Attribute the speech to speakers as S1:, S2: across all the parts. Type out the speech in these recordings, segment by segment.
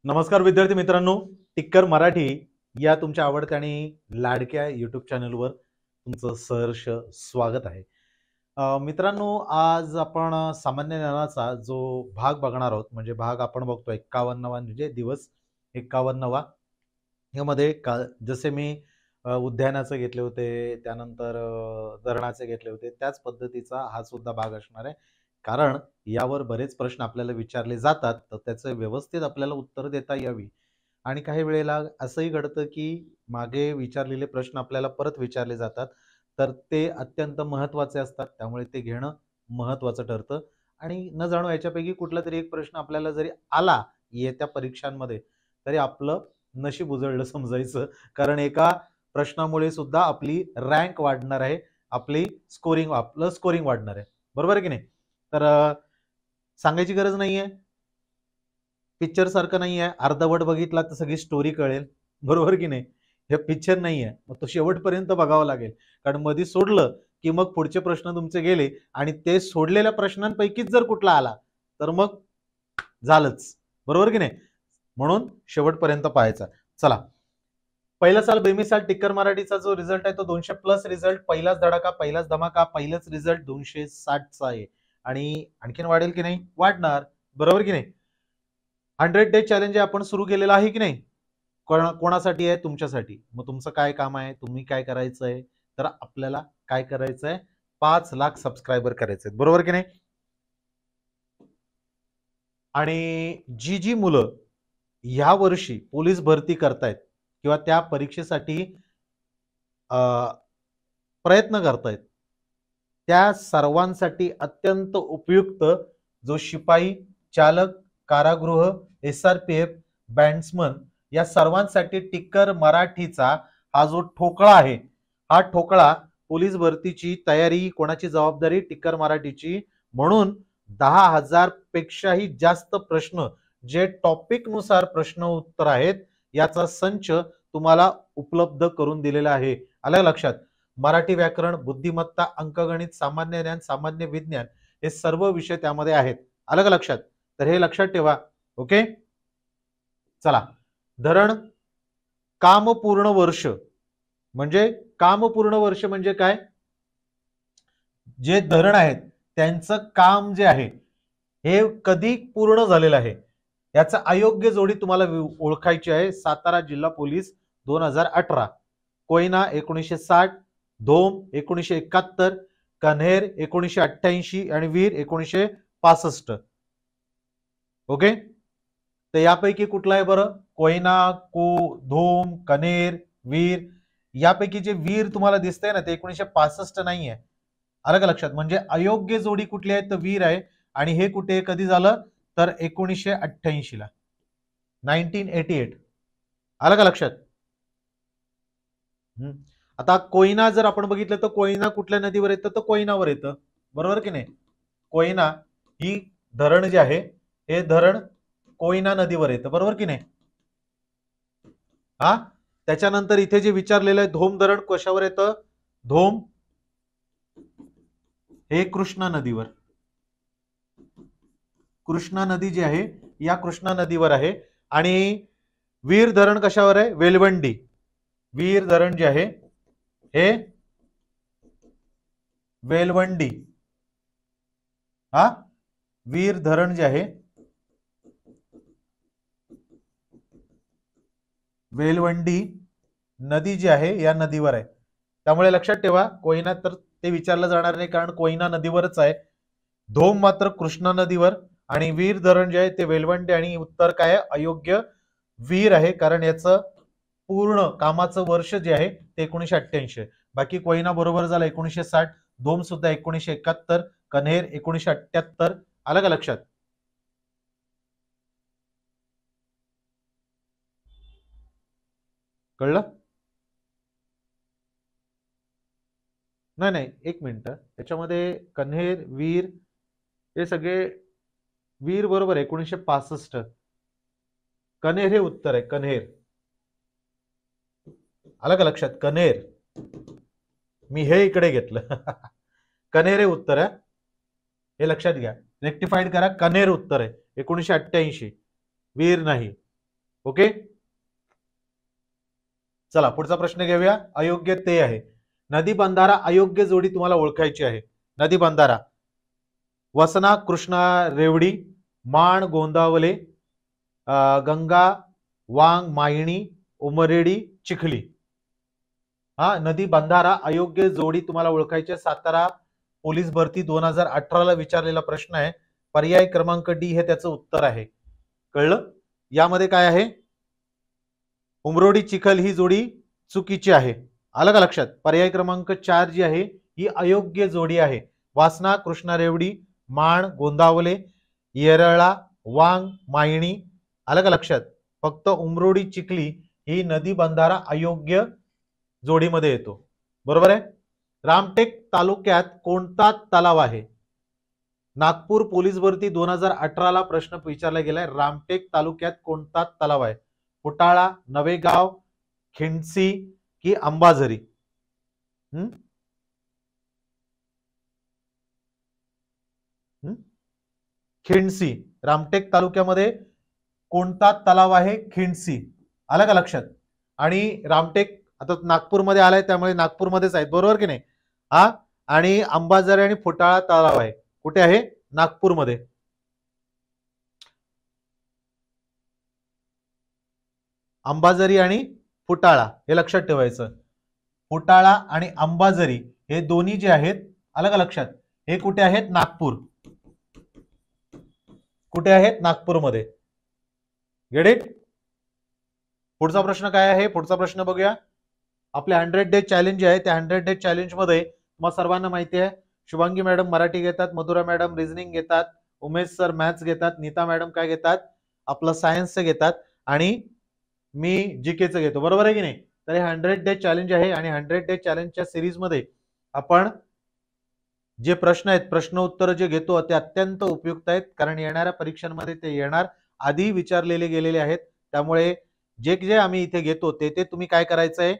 S1: नमस्कार विद्यार्थी मित्रांनो, टिक्कर मराठी या तुमच्या आवडत्या आणि लाडक्या यूट्यूब चॅनलवर तुमचं सहर्ष स्वागत आहे. मित्रांनो, आज आपण सामान्य ज्ञानाचा जो भाग बघणार आहोत, म्हणजे भाग आपण बघतो 51वा, म्हणजे दिवस 51वा. यामध्ये जसे मी उद्यानाचे घेतले होते, त्यानंतर धरणाचे घेतले होते, त्याच पद्धतीचा हा सुद्धा भाग असणार आहे. कारण यावर बरेच प्रश्न आपल्याला विचारले जातात, तर त्याचं व्यवस्थित आपल्याला उत्तर देता यावी. आणि काही वेळेला असंही घडतं की मागे विचारलेले प्रश्न आपल्याला परत विचारले जातात, तर ते अत्यंत महत्त्वाचे असतात. त्यामुळे ते घेणं महत्त्वाचं ठरतं. आणि न जाणो याच्यापैकी कुठला तरी एक प्रश्न आपल्याला जरी आला येत्या परीक्षांमध्ये, तरी आपलं नशीब उजळलं समजायचं. कारण एका प्रश्नामुळे सुद्धा आपली रँक वाढणार आहे, आपलं स्कोरिंग वाढणार आहे. बरोबर आहे की नाही? तर सांगायची गरज नाहीये, पिक्चर सारखं नाहीये अर्धवट बघितला तर सगळी स्टोरी कळेल. बरोबर की नाही? हे पिक्चर नाहीये, मग तो शेवटपर्यंत बघावा लागेल. कारण मध्ये सोडलं की मग पुढचे प्रश्न तुमचे गेले आणि ते सोडलेल्या प्रश्नांपैकीच जर कुठला आला तर मग झालंच. बरोबर की नाही? म्हणून शेवटपर्यंत पाहायचा. चला, पहिला साल बेमिसाल टिक्कर मराठीचा जो रिझल्ट आहे तो 200+ रिझल्ट, पहिलाच धडाका, पहिलाच धमाका, पहिलाच रिझल्ट 260चा आहे. आणि आणखीन वाढेल की नाही? वाढणार. बरोबर की नाही? 100 डे चॅलेंज आपण सुरू केलेलं आहे की नाही? कोणासाठी आहे? तुमच्यासाठी. मग तुमचं काय काम आहे? तुम्ही काय करायचंय? तर आपल्याला काय करायचंय? 5 लाख सबस्क्रायबर करायचे आहेत. बरोबर की नाही? आणि जी मुलं या वर्षी पोलीस भरती करतायत किंवा त्या परीक्षेसाठी प्रयत्न करतायत, त्या सर्वांसाठी अत्यंत उपयुक्त जो शिपाई, चालक, कारागृह, SRPF, बँड्समन या सर्वांसाठी टिक्कर मराठीचा हा जो ठोकळा आहे, हा ठोकळा पोलीस भरतीची तयारी, कोणाची जबाबदारी? टिक्कर मराठीची. म्हणून 10,000 पेक्षाही जास्त प्रश्न जे टॉपिक नुसार प्रश्न उत्तर आहेत, याचा संच तुम्हाला उपलब्ध करून दिलेला आहे. आलं लक्षात? मराठी व्याकरण, बुद्धिमत्ता, अंकगणित, सामान्य ज्ञान, सामान्य विज्ञान हे सर्व विषय त्यामध्ये आहेत. आलं का लक्षात? तर हे लक्षात ठेवा. ओके, चला. धरण कामपूर्ण वर्ष म्हणजे कामपूर्ण वर्ष म्हणजे काय? जे धरण आहेत त्यांचं काम जे आहे हे कधी पूर्ण झालेलं आहे, याचा अयोग्य जोडी तुम्हाला ओळखायची आहे. सातारा जिल्हा पोलीस 2018, कोयना 1960, धोम 1971, कन्हेर 1988 आणि वीर 1965. ओके, तर यापैकी कुठला आहे बरं? कोयना, धोम, कन्हेर, वीर. यापैकी जे वीर तुम्हाला दिसतंय ना ते 1965 नाहीये. आलं का लक्षात? म्हणजे अयोग्य जोडी कुठली आहे? तर वीर आहे. आणि हे कुठे कधी झालं? तर 1988 ला, 1988. आलं का लक्षात? आता कोयना जर आपण बघितलं तर कोयना कुठल्या नदीवर येतं? तर कोयनावर येतं. बरोबर की नाही? कोयना ही धरण जे आहे हे धरण कोयना नदीवर येतं. बरोबर की नाही? हा, त्याच्यानंतर इथे जे विचारलेलं आहे धोम धरण कशावर येतं? धोम हे कृष्णा नदीवर. कृष्णा नदी जी आहे या कृष्णा नदीवर आहे. आणि वीर धरण कशावर आहे? वेलवंडी. वीर धरण जे आहे हे वेलवंडी. हा, वीर धरण जे आहे वेलवंडी नदी जी आहे या नदीवर आहे. त्यामुळे लक्षात ठेवा, कोयना तर ते विचारलं जाणार नाही कारण कोयना नदीवरच आहे. धोम मात्र कृष्णा नदीवर. आणि वीर धरण जे आहे ते वेलवंडी. आणि उत्तर काय आहे? अयोग्य. वीर आहे, कारण याचं पूर्ण कामाचं वर्ष जे आहे ते 1988. बाकी कोयना बरोबर झाला 1960, धोम सुद्धा 1971, कन्हेर 1978. आलं का लक्षात? कळलं? नाही नाही, एक मिनिट. याच्यामध्ये कन्हेर, वीर हे सगळे वीर बरोबर 1965. कन्हेर हे उत्तर आहे. कन्हेर. आलं का लक्षात? कन्हेर. मी हे इकडे घेतलं. कन्हेर हे उत्तर आहे. हे लक्षात घ्या, रेक्टिफाईड करा. कन्हेर उत्तर आहे 1988, वीर नाही. ओके, चला पुढचा प्रश्न घेऊया. अयोग्य ते आहे. नदी बंधारा अयोग्य जोडी तुम्हाला ओळखायची आहे. नदी बंधारा वसना कृष्णा रेवडी, माण गोंदावले, गंगा वांग मायणी, उमरेडी चिखली. हा नदी बंधारा अयोग्य जोडी तुम्हाला ओळखायची. सातारा पोलीस भरती 2018 ला विचारलेला प्रश्न आहे. पर्याय क्रमांक डी हे त्याचं उत्तर आहे. कळलं? यामध्ये काय आहे? उमरोडी चिखल ही जोडी चुकीची आहे. आलं का लक्षात? पर्याय क्रमांक 4 जी आहे ही अयोग्य जोडी आहे. वासना कृष्णा रेवडी, माण गोंदावले, येरळा वांग मायणी. आलं का लक्षात? फक्त उमरोडी चिखली ही नदी बंधारा अयोग्य जोडीमध्ये येतो. बरोबर आहे. रामटेक तालुक्यात कोणता तलाव आहे? नागपूर पोलीस भरती 2018 ला प्रश्न विचारला गेलाय. रामटेक तालुक्यात कोणता तलाव आहे? फुटाळा, नवेगाव, खिंडसी की अंबाझरी? खिंडसी. रामटेक तालुक्यामध्ये कोणता तलाव आहे? खिंडसी. आलं का लक्षात? आणि रामटेक आता नागपूरमध्ये आलाय त्यामुळे नागपूरमध्येच आहेत. बरोबर की नाही? हा. आणि अंबाझरी आणि फुटाळा तलाव आहे कुठे आहे? नागपूरमध्ये. अंबाझरी आणि फुटाळा हे लक्षात ठेवायचं. फुटाळा आणि अंबाझरी हे दोन्ही जे आहेत, आलं का लक्षात? हे कुठे आहेत? नागपूर. कुठे आहेत? नागपूरमध्ये. Get it? पुढचा प्रश्न काय आहे? पुढचा प्रश्न बघूया. आपले 100 डे चॅलेंज आहे. त्या 100 डे चॅलेंज मध्ये तुम्हाला सर्वांना माहिती आहे शुभांगी मॅडम मराठी घेतात, मधुरा मॅडम रिझनिंग घेतात, उमेश सर मॅथ्स घेतात, नीता मॅडम काय घेतात? आपलं सायन्सचं घेतात आणि मी जीकेचं घेतो. बरोबर आहे की नाही? तर हे 100 डे चॅलेंज आहे आणि 100 डे चॅलेंजच्या सिरीज मध्ये आपण जे प्रश्न आहेत, प्रश्न उत्तर जे घेतो ते अत्यंत उपयुक्त आहेत. कारण येणाऱ्या परीक्षांमध्ये ते येणार, आधी विचारलेले गेलेले आहेत. त्यामुळे जे जे आम्ही इथे घेतो ते तुम्ही काय करायचंय?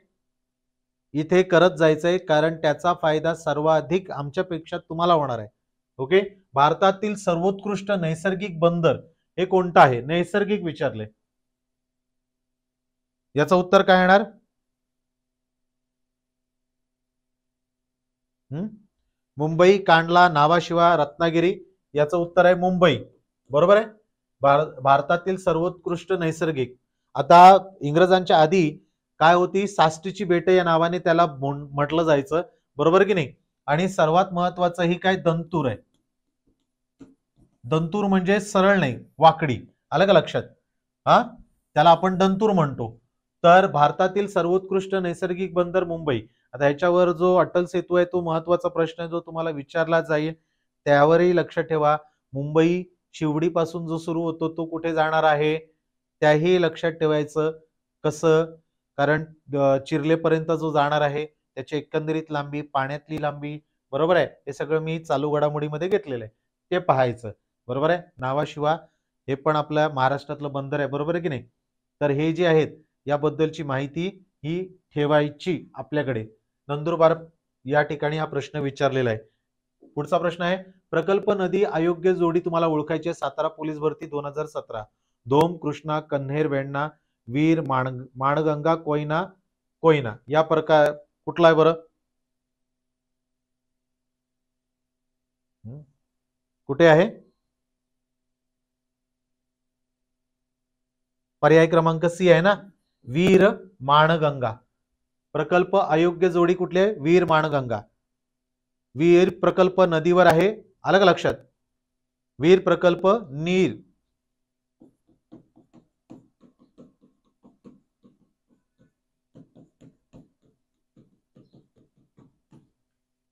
S1: इथे करत जायचंय. कारण त्याचा फायदा सर्वाधिक आमच्यापेक्षा तुम्हाला होणार आहे. ओके. भारतातील सर्वोत्कृष्ट नैसर्गिक बंदर हे कोणतं आहे? नैसर्गिक विचारले. याचं उत्तर काय येणार? मुंबई, कांडला, नावाशिवा, रत्नागिरी. याचं उत्तर आहे मुंबई. बरोबर आहे. भारतातील सर्वोत्कृष्ट नैसर्गिक. आता इंग्रजांच्या आधी काय होती? साष्टीची बेटे या नावाने त्याला म्हटलं जायचं. बरोबर की नाही? आणि सर्वात महत्वाचं ही काय? दंतूर आहे. दंतूर म्हणजे सरळ नाही, वाकडी. आलं का लक्षात? हा, त्याला आपण दंतूर म्हणतो. तर भारतातील सर्वोत्कृष्ट नैसर्गिक बंदर मुंबई. आता ह्याच्यावर जो अटल सेतू आहे तो महत्वाचा प्रश्न जो तुम्हाला विचारला जाईल, त्यावरही लक्ष ठेवा. मुंबई शिवडी पासून जो सुरू होतो तो कुठे जाणार आहे त्याही लक्षात ठेवायचं. कसं? कारण चिरलेपर्यंत जो जाणार आहे त्याची एकंदरीत लांबी, पाण्यातली लांबी, बरोबर आहे, हे सगळं मी चालू घडामोडीमध्ये घेतलेलं आहे, ते पाहायचं. बरोबर आहे. नावाशिवा हे पण आपल्या महाराष्ट्रातलं बंदर आहे. बरोबर आहे की नाही? तर हे जे आहेत याबद्दलची माहिती ही ठेवायची आपल्याकडे. नंदुरबार या ठिकाणी हा प्रश्न विचारलेला आहे. पुढचा प्रश्न आहे प्रकल्प नदी अयोग्य जोडी तुम्हाला ओळखायची आहे. सातारा पोलीस भरती 2017. धोम, कृष्णा, कन्हेर, वेण्णा, वीर, माणगंगा, कोयना, कोयना. या प्रकार कुठला आहे बरं? कुठे आहे? पर्याय क्रमांक सी आहे ना, वीर माणगंगा. प्रकल्प अयोग्य जोडी कुठली आहे? वीर माणगंगा. वीर प्रकल्प नदीवर आहे. आलं का लक्षात? वीर प्रकल्प नीर.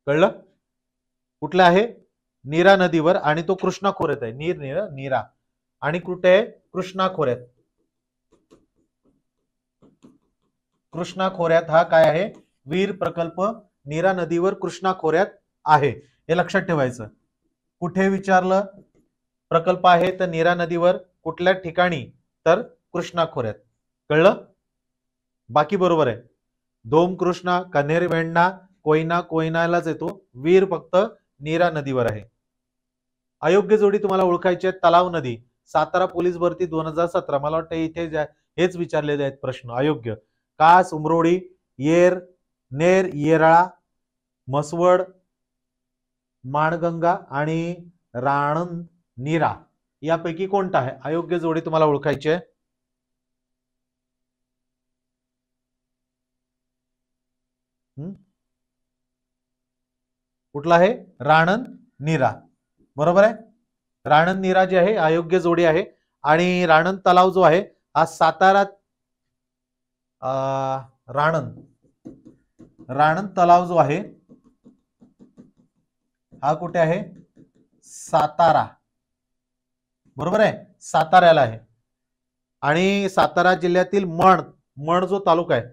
S1: कळलं? कुठला आहे? नीरा नदीवर आणि तो कृष्णा खोऱ्यात आहे. नीरा आणि कुठे आहे? कृष्णा खोऱ्यात. कृष्णा खोऱ्यात हा काय आहे? वीर प्रकल्प नीरा नदीवर कृष्णा खोऱ्यात आहे. हे लक्षात ठेवायचं. कुठे विचारलं? प्रकल्प आहे तर नीरा नदीवर. कुठल्या ठिकाणी? तर कृष्णा खोऱ्यात. कळलं? बाकी बरोबर आहे. धोम कृष्णा, कन्हेर वेण्णा, कोयना कोयनालाच येतो. वीर फक्त नीरा नदीवर आहे. अयोग्य जोडी तुम्हाला ओळखायची आहे. तलाव नदी. सातारा पोलीस भरती 2017. मला वाटतं इथे हेच विचारलेले आहेत प्रश्न. अयोग्य. कास, उमरोडी, येर, नेर, येरळा, मसवड, माणगंगा आणि राणंद नीरा यापैकी कोणता आहे? अयोग्य जोडी तुम्हाला ओळखायची आहे. कुठला आहे? राणंद नीरा. बरोबर आहे. राणंद नीरा जे आहे अयोग्य जोडी आहे. आणि राणंद तलाव जो आहे हा सातारा, राणंद तलाव जो आहे हा कुठे आहे? सातारा. बरोबर आहे, साताऱ्याला आहे. आणि सातारा जिल्ह्यातील मण जो तालुका आहे,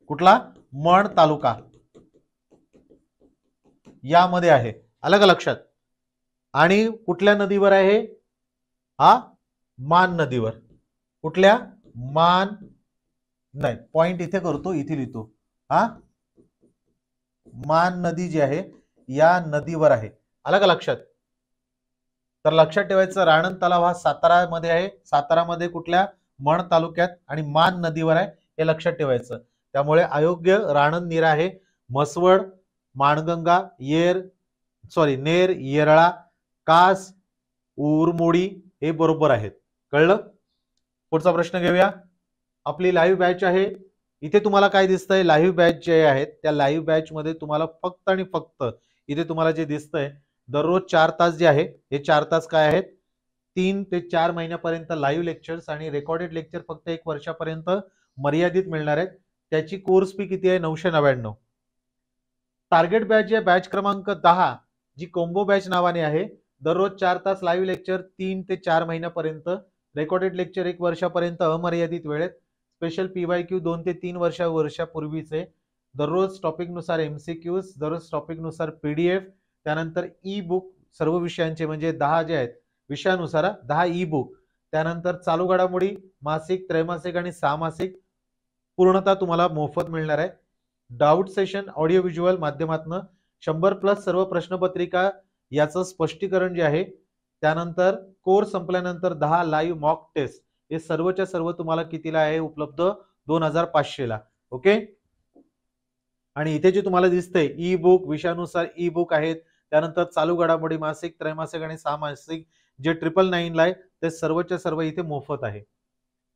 S1: कुठला? मण तालुका यामध्ये आहे. आलं का लक्षात? आणि कुठल्या नदीवर आहे? हा मान नदीवर. कुठल्या? मान नाही, पॉइंट इथे करतो, इथे लिहितो. हा मान नदी जी आहे या नदीवर आहे. आलं का लक्षात? तर लक्षात ठेवायचं, राणंद तलाव हा सातारामध्ये आहे. सातारामध्ये कुठल्या? मण तालुक्यात, आणि मान नदीवर आहे, हे लक्षात ठेवायचं. त्यामुळे अयोग्य राणंद नीरा आहे. मसवड, माणगंगा, नेर, येरळा, कास, उरमोडी हे बरोबर आहेत. कळलं? पुढचा प्रश्न घेऊया. आपली लाईव्ह बॅच आहे. इथे तुम्हाला काय दिसतंय? लाईव्ह बॅच जे आहेत त्या लाईव्ह बॅच मध्ये तुम्हाला फक्त आणि फक्त इथे तुम्हाला जे दिसतंय दररोज 4 तास जे आहे हे 4 तास काय आहेत? 3 ते 4 महिन्यापर्यंत लाईव्ह लेक्चर्स आणि रेकॉर्डेड लेक्चर फक्त 1 वर्षापर्यंत मर्यादित मिळणार आहेत. त्याची कोर्स फी किती आहे? 999. टार्गेट बॅच आहे बॅच क्रमांक 10 जी कोम्बो बॅच नावाने आहे. दररोज 4 तास लाईव्ह लेक्चर 3 ते 4 महिन्यापर्यंत, रेकॉर्डेड लेक्चर 1 वर्षापर्यंत अमर्यादित वेळेत, स्पेशल PYQ 2 ते 3 वर्षापूर्वीचे, दररोज टॉपिक नुसार MCQs, दररोज टॉपिक नुसार PDF, त्यानंतर ई बुक सर्व विषयांचे म्हणजे 10 जे आहेत विषयानुसार 10 ई बुक, त्यानंतर चालू घडामोडी मासिक, त्रैमासिक आणि 6 मासिक पूर्णतः तुम्हाला मोफत मिळणार आहे. डाऊट सेशन ऑडिओ व्हिज्युअल माध्यमातून 100+ सर्व प्रश्नपत्रिका याचं स्पष्टीकरण जे आहे, त्यानंतर कोर्स संपल्यानंतर 10 लाईव्ह मॉक टेस्ट, हे सर्वच्या सर्व तुम्हाला कितीला आहे? उपलब्ध 2500 ला. ओके. आणि इथे जे तुम्हाला दिसतंय ई बुक, विषयानुसार ई बुक आहेत, त्यानंतर चालू घडामोडी मासिक, त्रैमासिक आणि 6 मासिक जे 999 ला आहे ते सर्वच्या सर्व इथे मोफत आहे.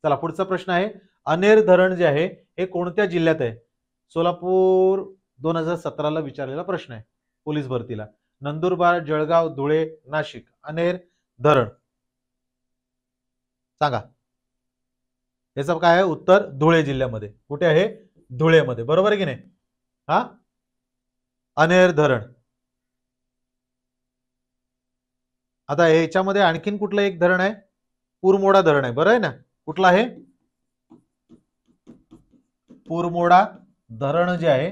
S1: चला पुढचा प्रश्न आहे. अनेर धरण जे आहे हे कोणत्या जिल्ह्यात आहे? सोलापूर 2017 ला विचारलेला प्रश्न आहे पोलीस भरतीला. नंदुरबार, जळगाव, धुळे, नाशिक. अनेर धरण सांगा. याचं काय आहे उत्तर? धुळे जिल्ह्यामध्ये. कुठे आहे? धुळेमध्ये. बरोबर आहे की नाही? हा अनेर धरण. आता याच्यामध्ये आणखीन कुठलं एक धरण आहे? पुरमोडा धरण आहे. बरं आहे ना? कुठलं आहे? पुरमोडा धरण जे आहे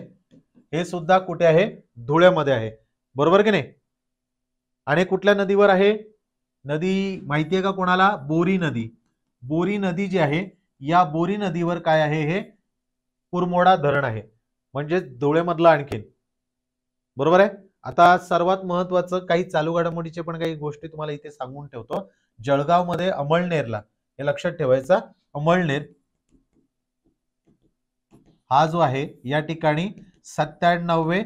S1: हे सुद्धा कुठे आहे? धुळ्यामध्ये आहे. बरोबर की नाही? आणि कुठल्या नदीवर आहे? नदी माहिती आहे का कोणाला? बोरी नदी. बोरी नदी जी आहे या बोरी नदीवर काय आहे? हे पुरमोडा धरण आहे, म्हणजे धुळ्यामधलं आणखीन. बरोबर आहे. आता सर्वात महत्वाचं काही चालू घडामोडीचे पण काही गोष्टी तुम्हाला इथे सांगून ठेवतो. जळगाव मध्ये अमळनेरला, हे लक्षात ठेवायचा, अमळनेर हा जो आहे या ठिकाणी 97वे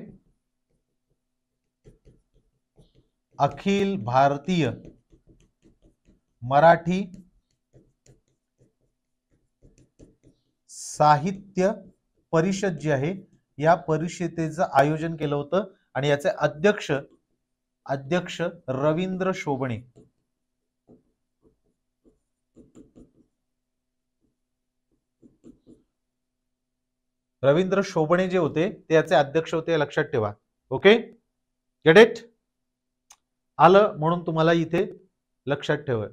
S1: अखिल भारतीय मराठी साहित्य परिषद जी आहे या परिषदेचं आयोजन केलं होतं आणि याचे अध्यक्ष रवींद्र शोभणे. रवींद्र शोभणे जे होते ते याचे अध्यक्ष होते, लक्षात ठेवा. Okay, get it? आलं म्हणून तुम्हाला इथे लक्षात ठेवा.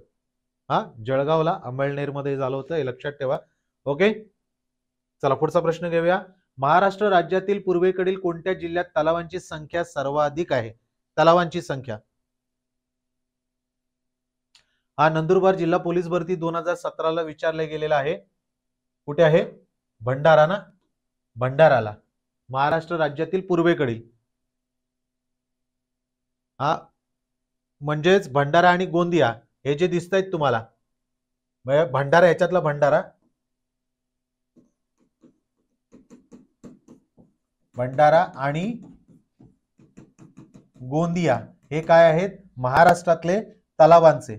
S1: हा जळगावला अमळनेर मध्ये झालं होतं, हे लक्षात ठेवा. ओके, चला पुढचा प्रश्न घेऊया. महाराष्ट्र राज्यातील पूर्वेकडील कोणत्या जिल्ह्यात तलावांची संख्या सर्वाधिक आहे? तलावांची संख्या. हा नंदुरबार जिल्हा पोलीस भरती 2017 ला विचारले गेलेला आहे. कुठे आहे? भंडारा ना? भंडाराला. महाराष्ट्र राज्यातील पूर्वेकडील, हा म्हणजेच भंडारा आणि गोंदिया हे जे दिसत आहेत तुम्हाला, भंडारा याच्यातला भंडारा भंडारा आणि गोंदिया हे काय आहेत? महाराष्ट्रातले तलावांचे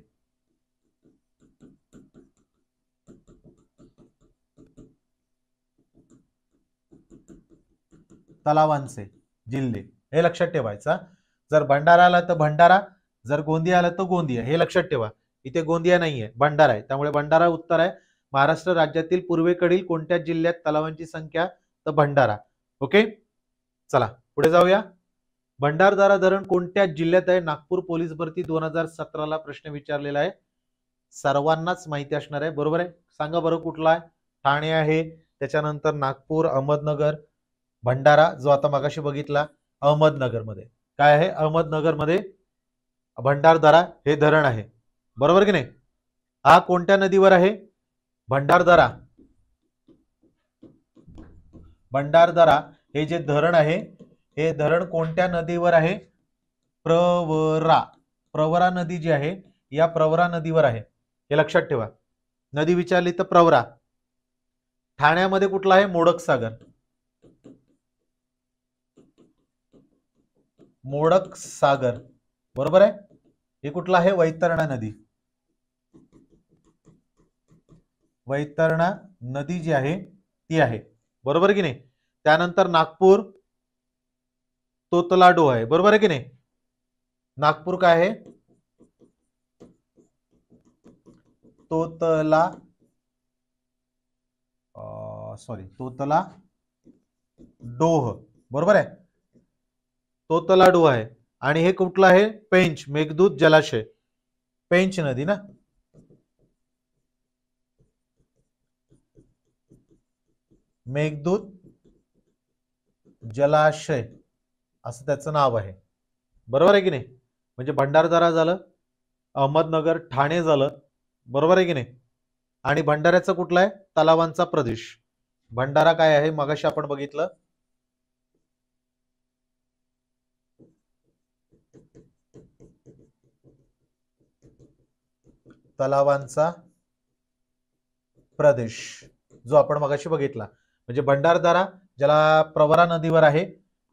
S1: जिल्हे, हे लक्षात ठेवायचा. जर भंडारा आला तर भंडारा, जर गोंदिया आला तर गोंदिया, हे लक्षात ठेवा. इथे गोंदिया नाहीये, भंडारा आहे, त्यामुळे भंडारा उत्तर आहे. महाराष्ट्र राज्यातील पूर्वेकडील कोणत्या जिल्ह्यात तलावांची संख्या? तर भंडारा. ओके, चला पुढे जाऊया. भंडारदरा धरण कोणत्या जिल्ह्यात आहे? नागपूर पोलीस भरती 2017 ला प्रश्न विचारलेला आहे, सर्वांनाच माहिती असणार आहे. बरोबर आहे, सांगा बरं कुठला आहे? ठाणे आहे, त्याच्यानंतर नागपूर, अहमदनगर, भंडारा जो आता मगाशी बघितला अहमदनगर मध्ये. काय आहे? अहमदनगर मध्ये भंडारदरा हे धरण आहे. बरोबर की नाही? हा कोणत्या नदीवर आहे? भंडारदरा हे जे धरण आहे, हे धरण कोणत्या नदीवर आहे? प्रवरा नदी जी आहे, या प्रवरा नदीवर आहे, हे लक्षात ठेवा. नदी विचारली तर प्रवरा. ठाण्यामध्ये कुठला आहे? मोडक सागर. बरोबर आहे. हे कुठला आहे? वैतरणा नदी जी आहे ती आहे. बरोबर की नाही? त्यानंतर नागपूर तोतलाडो आहे. बरोबर आहे की नाही? नागपूर काय आहे? तोतला डोह. बरोबर आहे, तोतलाडो आहे. आणि हे कुठलं आहे? पेंच, मेघदूत जलाशय, पेंच नदी ना. मेघदूत जलाशय असं त्याचं नाव आहे. बरोबर आहे की नाही? म्हणजे भंडारदरा झालं, अहमदनगर, ठाणे झालं. बरोबर आहे की नाही? आणि भंडाऱ्याचं कुठला आहे? तलावांचा प्रदेश. भंडारा काय आहे? मगाशी आपण बघितलं, तलावांचा प्रदेश, जो आपण मगाशी बघितला. म्हणजे भंडारदरा ज्याला प्रवरा नदीवर आहे,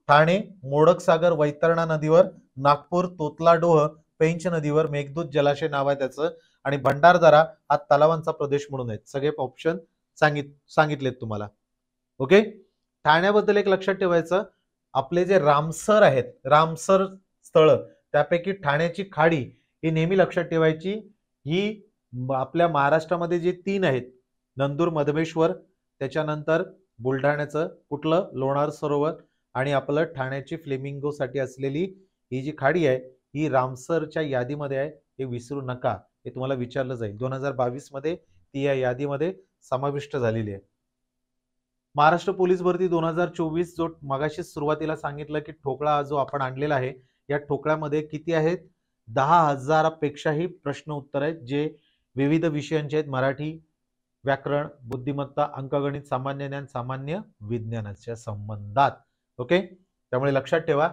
S1: ठाणे मोडक सागर वैतरणा नदीवर, नागपूर तोतलाडोह पेंच नदीवर, मेघदूत जलाशय नाव आहे त्याचं, आणि भंडारदरा हा तलावांचा प्रदेश म्हणून आहेत. सगळे ऑप्शन सांगितलेत तुम्हाला. ओके, ठाण्याबद्दल एक लक्षात ठेवायचं, आपले जे रामसर आहेत, रामसर स्थळ, त्यापैकी ठाण्याची खाडी ही नेहमी लक्षात ठेवायची. ही आपल्या महाराष्ट्रामध्ये जे 3 आहेत, नंदूर मधमेश्वर, त्याच्यानंतर बुलढाण्याचं कुठलं? लोणार सरोवर, आणि आपलं ठाण्याची फ्लेमिंगो साठी असलेली ही जी खाडी आहे, ही रामसरच्या यादीमध्ये आहे, हे विसरू नका. हे तुम्हाला विचारलं जाईल. 2022 मध्ये ती या यादीमध्ये समाविष्ट झालेली आहे. महाराष्ट्र पोलीस भरती 2024, जो मगाशी सुरुवातीला सांगितलं की ठोकळा जो आपण आणलेला आहे, या ठोकळ्यामध्ये किती आहेत? 10,000 पेक्षाही प्रश्न उत्तर आहेत, जे विविध विषयांचे आहेत. मराठी, व्याकरण, बुद्धिमत्ता, अंकगणित, सामान्य ज्ञान, सामान्य विज्ञानाच्या संबंधात. ओके, त्यामुळे लक्षात ठेवा.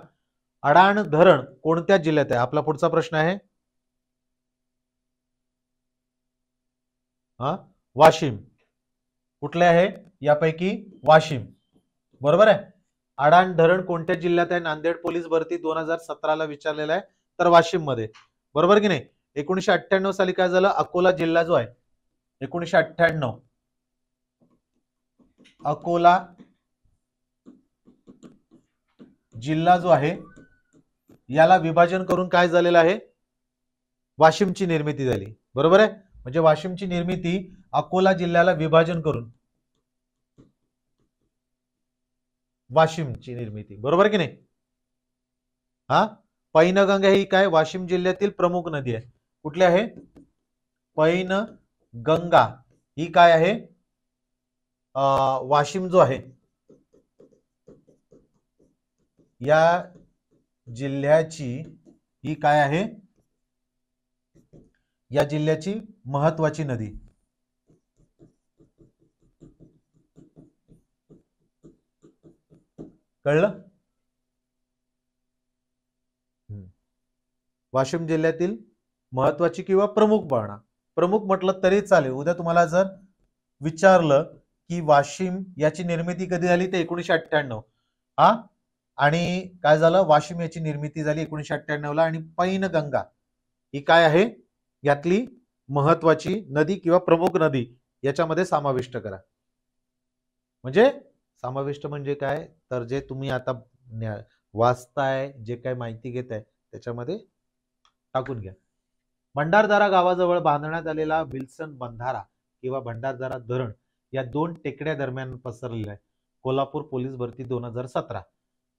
S1: अडाण धरण कोणत्या जिल्ह्यात आहे? आपला पुढचा प्रश्न आहे वाशिम. कुठले आहे यापैकी? वाशिम. बरोबर आहे. अडाण धरण कोणत्या जिल्ह्यात आहे? नांदेड पोलीस भरती 2017 ला विचारलेला आहे, तर वाशिम मध्ये. बरोबर की नाही? 1998 साली काय झालं? अकोला जिल्हा जो आहे, 1998 अकोला जिल्हा जो आहे, याला विभाजन करून काय झालेलं आहे? वाशिमची निर्मिती झाली. बरोबर आहे. म्हणजे वाशिमची निर्मिती अकोला जिल्ह्याला विभाजन करून वाशिमची निर्मिती. बरोबर की नाही? पैनगंगा ही काय? वाशिम जिल्ह्यातील प्रमुख नदी आहे. कुठली आहे? पैनगंगा ही काय आहे? वाशिम जो आहे या जिल्ह्याची ही काय आहे? या जिल्ह्याची महत्वाची नदी. कळलं? वाशिम जिल्ह्यातील महत्वाची किंवा प्रमुख म्हणा, प्रमुख म्हटलं तरी चालेल. उद्या तुम्हाला जर विचारलं की वाशिम याची निर्मिती कधी झाली, तर 1998. हा, आणि काय झालं, वाशिम याची निर्मिती झाली 1998 ला, आणि पैनगंगा ही काय आहे, यातली महत्वाची नदी किंवा प्रमुख नदी याच्यामध्ये समाविष्ट करा. म्हणजे समाविष्ट म्हणजे काय, तर जे तुम्ही आता वाचताय, जे काय माहिती घेताय त्याच्यामध्ये टाकून घ्या. भंडारदरा गावाजवळ बांधण्यात आलेला विल्सन बंधारा किंवा भंडारदरा धरण या दोन टेकड्या दरम्यान पसरलेला आहे. कोल्हापूर पोलीस भरती 2017.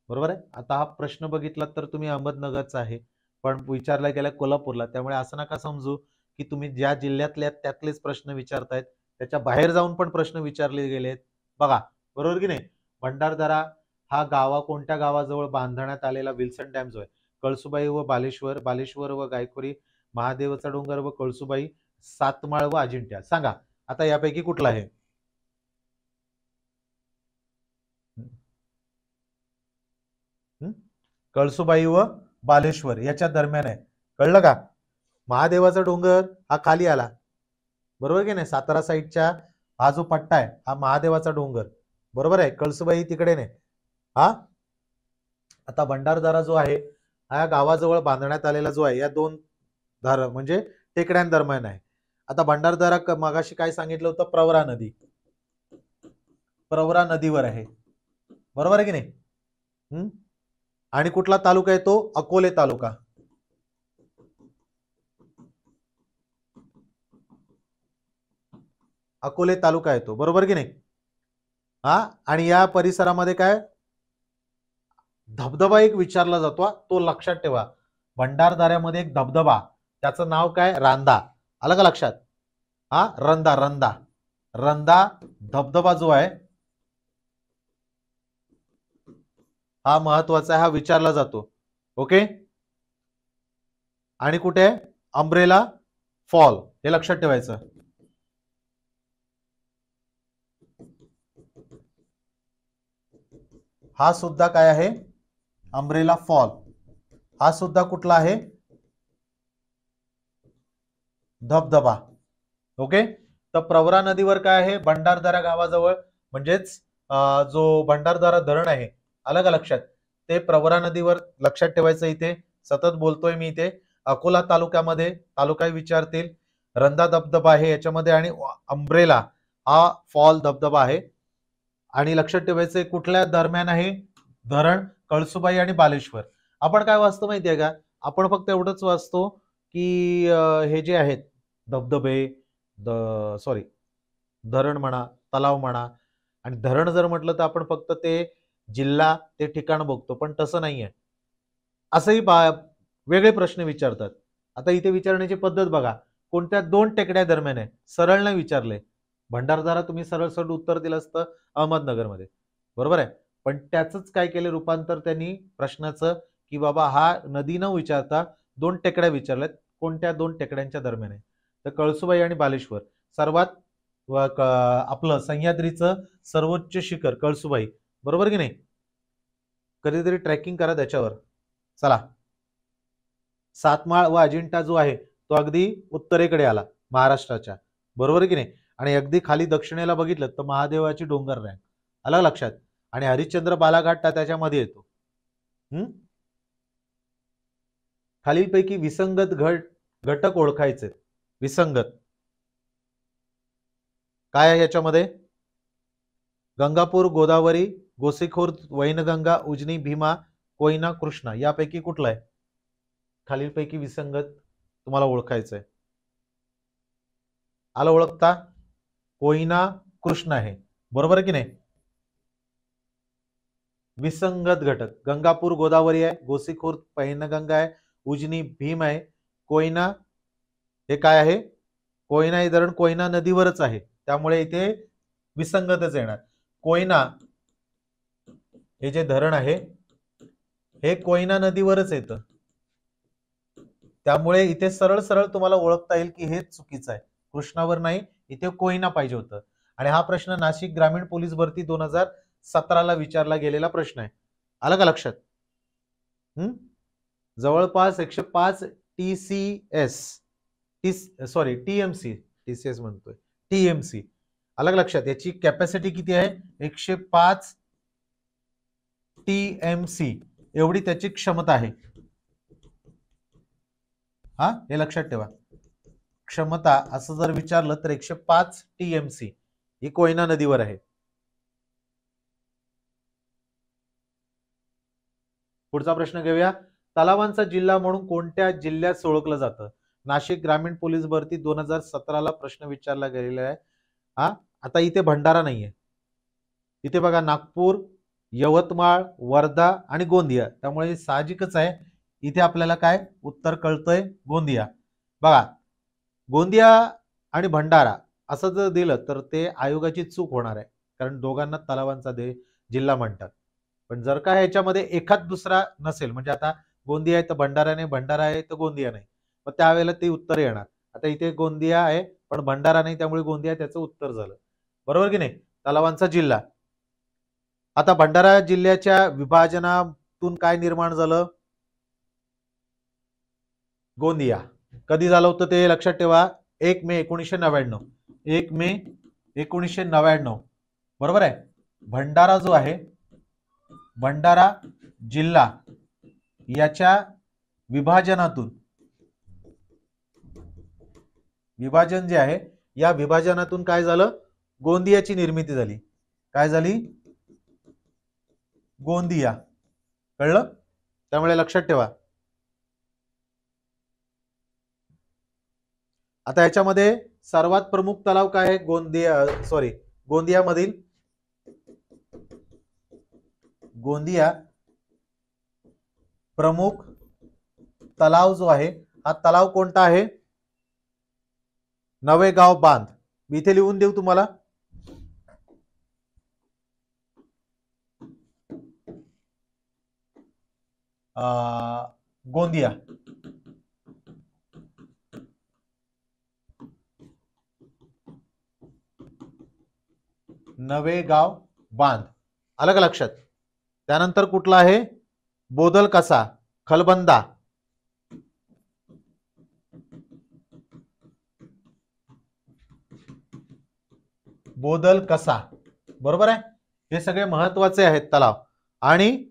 S1: बरोबर आहे. आता हा प्रश्न बघितला तर तुम्ही अहमदनगरचा आहे, पण विचारला गेला कोल्हापूरला, त्यामुळे असं नका समजू की तुम्ही ज्या जिल्ह्यातल्या त्यातलेच प्रश्न विचारतायत, त्याच्या बाहेर जाऊन पण प्रश्न विचारले गेलेत. बघा, बरोबर की नाही. भंडारदरा हा कोणत्या गावाजवळ बांधण्यात आलेला विल्सन डॅम जो आहे, कळसुबाई व बालेश्वर, बालेश्वर व गायखोरी, महादेवचा डोंगर व कळसुबाई, सातमाळ व अजिंठा. सांगा आता यापैकी कुठला आहे. कळसुबाई व बालेश्वर याच्या दरम्यान आहे. कळलं का. महादेवाचा डोंगर हा खाली आला, बरोबर की नाही. सातारा साईडच्या हा जो पट्टा आहे हा महादेवाचा डोंगर, बरोबर आहे. कळसुबाई तिकडे नाही. हा, आता भंडारदरा जो आहे हा गावाजवळ बांधण्यात आलेला जो आहे, या दोन म्हणजे टेकड्यांदरम्यान आहे. आता भंडारदरा मगाशी काय सांगितलं होतं, प्रवरा नदी, प्रवरा नदीवर आहे, बरोबर आहे की नाही. आणि कुठला तालुका आहे तो, अकोले तालुका. अकोले तालुका आहे तो, बरोबर की नाही. हा, आणि या परिसरामध्ये काय धबधबा एक विचारला जातो, तो लक्षात ठेवा. भंडारदऱ्यामध्ये एक धबधबा, त्याचं नाव काय, रांदा. आलं का लक्षात. हा, रंदा रंदा रंदा धबधबा जो आहे हा महत्वाचा आहे, हा विचारला जातो. ओके. आणि कुठे आहे, अंब्रेला फॉल, हे लक्षात ठेवायचं. हा सुद्धा काय आहे, अंब्रेला फॉल. हा सुद्धा कुठला आहे, धबधबा. ओके. तर प्रवरा नदीवर काय आहे, भंडारदरा गावाजवळ, म्हणजेच जो भंडारदरा धरण आहे, आलं का लक्षात, ते प्रवरा नदीवर लक्षात ठेवायचं. इथे सतत बोलतोय मी, इथे अकोला तालुक्यामध्ये तालुका विचारतील, रंदा धबधबा आहे याच्यामध्ये, आणि अंब्रेला हा फॉल धबधबा आहे. आणि लक्षात ठेवायचं कुठल्या दरम्यान आहे, धरण कळसुबाई आणि बालेश्वर. आपण काय वाचतो माहितीये का, आपण फक्त एवढंच वाचतो की हे जे आहेत धबधबे, सॉरी धरण म्हणा, तलाव म्हणा, आणि धरण जर म्हटलं तर आपण फक्त ते जिल्हा, ते ठिकाण बघतो, पण तसं नाहीये. असंही वेगळे प्रश्न विचारतात. आता इथे विचारण्याची पद्धत बघा, कोणत्या दोन टेकड्या दरम्यान आहे, सरळ नाही विचारले. भंडारदरा तुम्ही सरळ सरळ उत्तर दिलं असतं अहमदनगरमध्ये, बरोबर आहे. पण त्याच काय केलं रूपांतर त्यांनी प्रश्नाचं, की बाबा हा नदी न विचारता दोन टेकड्या विचारल्यात, कोणत्या दोन टेकड्यांच्या दरम्यान आहे, तर कळसुबाई आणि बालेश्वर. सर्वात आपलं सह्याद्रीचं सर्वोच्च शिखर कळसुबाई, बरोबर की नाही. कधीतरी ट्रेकिंग करा त्याच्यावर. चला, सातमाळ व अजिंठा जो आहे तो अगदी उत्तरेकडे आला महाराष्ट्राच्या, बरोबर की नाही. आणि अगदी खाली दक्षिणेला बघितलं तर महादेवाची डोंगर रँक, आलं लक्षात. आणि हरिश्चंद्र बालाघाट त्याच्यामध्ये येतो. खालीलपैकी विसंगत घटक ओळखायचे. विसंगत काय आहे याच्यामध्ये, गंगापूर, गोदावरी, गोसीखुर्द, वैनगंगा, उजनी, भीमा, कोयना, कृष्णा, यापैकी कुठला आहे. खालीलपैकी विसंगत तुम्हाला ओळखायचंय. आलं ओळखता, कोयना कृष्ण आहे, बरोबर की नाही. विसंगत घटक, गंगापूर गोदावरी आहे, गोसीखुर्द पैनगंगा आहे, उजनी भीम आहे, कोयना हे काय आहे, कोयना हे धरण कोयना नदीवरच आहे, त्यामुळे इथे विसंगतच येणार. कोयना हे जे धरण आहे हे कोयना नदीवरच येतं, त्यामुळे इथे सरळ सरळ तुम्हाला ओळखता येईल की हे चुकीचं आहे, कृष्णावर नाही, इथे कोयना पाहिजे होतं. आणि हा प्रश्न नाशिक ग्रामीण पोलीस भरती 2017 विचारला गेलेला प्रश्न आहे. आलं का लक्षात. जवळपास 105 TCS, सॉरी TMC, TCS म्हणतोय, TMC, आलं का लक्षात. याची कॅपॅसिटी किती आहे, 105 TMC एवढी त्याची क्षमता आहे. हा, हे लक्षात ठेवा. क्षमता असं जर विचारलं तर 105 TMC ही कोयना नदीवर आहे. पुढचा प्रश्न घेऊया. तलावांचा जिल्हा म्हणून कोणत्या जिल्ह्यात ओळखलं जातं? नाशिक ग्रामीण पोलीस भरती 2017 ला प्रश्न विचारला गेलेला आहे. हा, आता इथे भंडारा नाहीये. इथे बघा नागपूर, यवतमाळ, वर्धा आणि गोंदिया, त्यामुळे साहजिकच आहे इथे आपल्याला काय उत्तर कळतंय, गोंदिया. बघा, गोंदिया आणि भंडारा असं जर दिलं तर ते आयोगाची चूक होणार आहे, कारण दोघांना तलावांचा जिल्हा म्हणतात. पण जर का ह्याच्यामध्ये एखाद दुसरा नसेल, म्हणजे आता गोंदिया आहे तर भंडारा नाही, भंडारा आहे तर गोंदिया नाही, मग त्यावेळेला ते उत्तर येणार. आता इथे गोंदिया आहे पण भंडारा नाही, त्यामुळे गोंदिया त्याचं उत्तर झालं. बरोबर की नाही? तलावांचा जिल्हा. आता भंडारा जिल्ह्याच्या विभाजनातून काय निर्माण झालं? गोंदिया. कधी झालं होतं ते लक्षात ठेवा. 1 मे 1999. 1 मे 1999. बरोबर आहे. भंडारा जो आहे, भंडारा जिल्हा याच्या विभाजनातून, विभाजन जे आहे या विभाजनातून काय झालं? गोंदियाची निर्मिती झाली. काय झाली? गोंदिया. कळलं? त्यामुळे लक्षात ठेवा. आता याच्यामध्ये सर्वात प्रमुख तलाव काय आहे? गोंदियामधील गोंदिया प्रमुख तलाव जो आहे, हा तलाव कोणता आहे? नवेगाव बांध. मी इथे लिहून देऊ तुम्हाला. गोंदिया. नवेगाव बांध. आलं का लक्षात? त्यानंतर कुठला आहे? बोदल कसा, खलबंदा. बोदल कसा. बरोबर आहे. हे सगळे महत्वाचे आहेत तलाव. आणि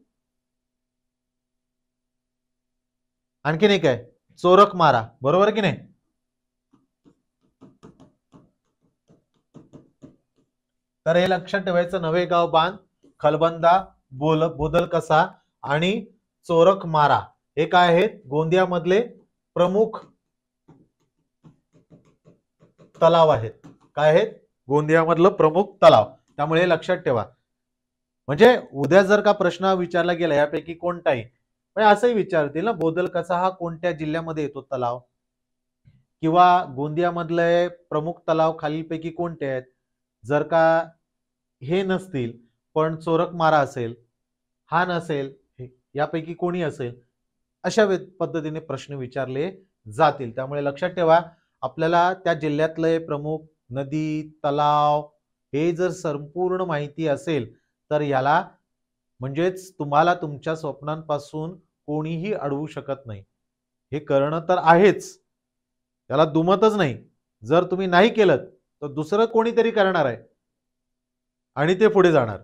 S1: आणखीन एक आहे चोरक मारा. बरोबर की नाही? तर हे लक्षात ठेवायचं. नवेगाव बांध, खलबंदा, बोदल कसा आणि चोरक मारा हे काय आहेत? गोंदिया मधले प्रमुख तलाव आहेत. काय आहेत? गोंदियामधलं प्रमुख तलाव. त्यामुळे हे लक्षात ठेवा. म्हणजे उद्या जर का प्रश्न विचारला गेला यापैकी कोणताही, म्हणजे असंही विचारतील ना, बोदल कसा हा कोणत्या जिल्ह्यामध्ये येतो तलाव, किंवा गोंदियामधले प्रमुख तलाव खालीलपैकी कोणते आहेत? जर का हे नसतील पण चोरक मारा असेल, हा नसेल, यापैकी कोणी असेल, अशा पद्धतीने प्रश्न विचारले जातील. त्यामुळे लक्षात ठेवा, आपल्याला त्या जिल्ह्यातले प्रमुख नदी, तलाव हे जर संपूर्ण माहिती असेल तर याला म्हणजेच तुम्हाला तुमच्या स्वप्नांपासून कोणीही अडवू शकत नाही. हे करणं तर आहेच, त्याला दुमतच नाही. जर तुम्ही नाही केलं तर दुसरं कोणीतरी करणार आहे आणि ते पुढे जाणार.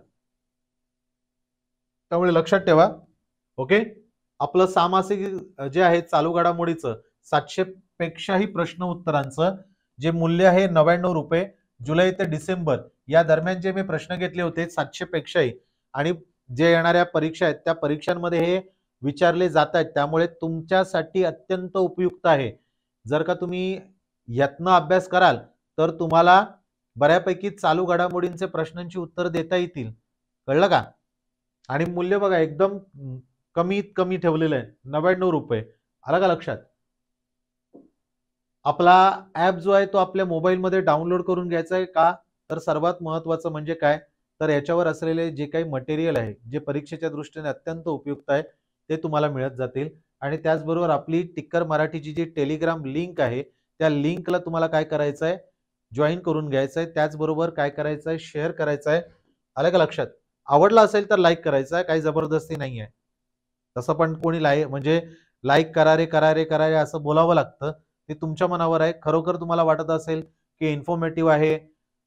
S1: त्यामुळे लक्षात ठेवा. ओके. आपलं सामासिक जे आहे चालू घडामोडीचं 700 पेक्षाही प्रश्न उत्तरांचं जे मूल्य आहे 99 रुपये, जुलै ते डिसेंबर या दरम्यान जे मी प्रश्न घेतले होते 700 पेक्षाही, आणि जे येणाऱ्या परीक्षा आहेत त्या परीक्षांमध्ये हे विचारले जात आहेत. त्यामुळे तुमच्यासाठी अत्यंत उपयुक्त आहे. जर का तुम्ही यातनं अभ्यास कराल तर तुम्हाला बऱ्यापैकी चालू घडामोडींचे प्रश्नांची उत्तर देता येतील. कळलं का? आणि मूल्य बघा एकदम कमीत कमी ठेवलेलं आहे, 99 रुपये. आलं का लक्षात? आपला ऍप जो आहे तो आपल्या मोबाईलमध्ये डाउनलोड करून घ्यायचा आहे का? तर सर्वात महत्वाचं म्हणजे काय, तर याच्यावर असलेले जे काही मटेरियल आहे, जे परीक्षेच्या दृष्टीने अत्यंत उपयुक्त आहे, ते तुम्हाला मिळत जातील. आणि त्याचबरोबर आपली टिक्कर मराठीची जी टेलिग्राम लिंक आहे त्या लिंकला तुम्हाला काय करायचं आहे? जॉईन करून घ्यायचं आहे. त्याचबरोबर काय करायचं आहे? शेअर करायचं आहे. आलं का लक्षात? आवडला असेल तर लाईक करायचं आहे, काही जबरदस्ती नाही आहे. तसं पण कोणी म्हणजे लाईक करा रे असं बोलावं लागतं, ते तुमच्या मनावर आहे. खरोखर तुम्हाला वाटत असेल की इन्फॉर्मेटिव्ह आहे,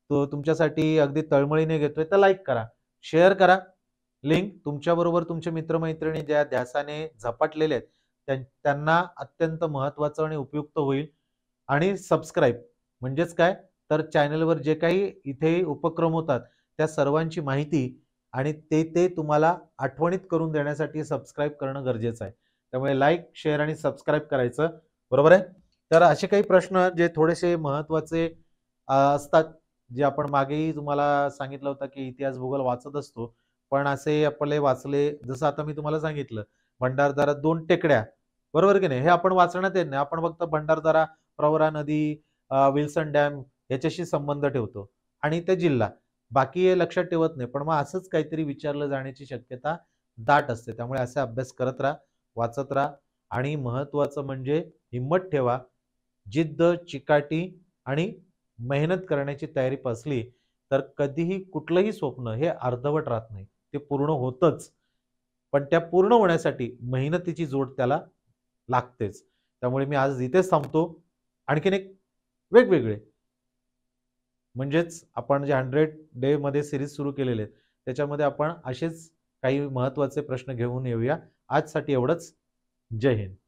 S1: तो तुमच्यासाठी अगदी तळमळीने घेतोय, तर लाईक करा, शेअर करा. लिंक तुमच्याबरोबर तुमचे मित्रमैत्रिणी ज्या ध्यासाने झपाटलेले आहेत त्यांना अत्यंत महत्त्वाचं आणि उपयुक्त होईल. आणि सबस्क्राईब म्हणजेच काय, तर चॅनलवर जे काही इथे उपक्रम होतात त्या सर्वांची माहिती आणि ते तुम्हाला आठवणीत करून देण्यासाठी सबस्क्राईब करणं गरजेचं आहे. त्यामुळे लाईक, शेअर आणि सबस्क्राईब करायचं. बरोबर आहे? तर असे काही प्रश्न जे थोडेसे महत्त्वाचे असतात, जे आपण मागेही तुम्हाला सांगितलं होतं, की इतिहास, भूगोल वाचत असतो. पण असे आपले वाचले, जसं आता मी तुम्हाला सांगितलं, भंडारदऱ्यात 2 टेकड्या, बरोबर की नाही? हे आपण वाचण्यात येत नाही. आपण फक्त भंडारदरा, प्रवरा नदी, विल्सन डॅम याच्याशी संबंध ठेवतो आणि ते जिल्हा. बाकी हे लक्षात ठेवत नाही. पण मग असंच काहीतरी विचारलं जाण्याची शक्यता दाट असते. त्यामुळे असा अभ्यास करत राहा, वाचत राहा आणि महत्त्वाचं म्हणजे हिम्मत ठेवा. जिद्द, चिकाटी आणि मेहनत करण्याची तयारी असली तर कधीही कुठलंही स्वप्न हे अर्धवट राहत नाही. ते पूर्ण होतच. पण त्या पूर्ण होण्यासाठी मेहनतीची जोड त्याला लागतेच. त्यामुळे मी आज इथेच थांबतो. आणखीन एक वेगवेगळे म्हणजेच आपण जे 100 डे मध्ये सीरीज सुरू केलेले आहेत, त्याच्यामध्ये आपण असेच काही महत्त्वाचे प्रश्न घेऊन येऊया. आजसाठी एवढंच. जय हिंद.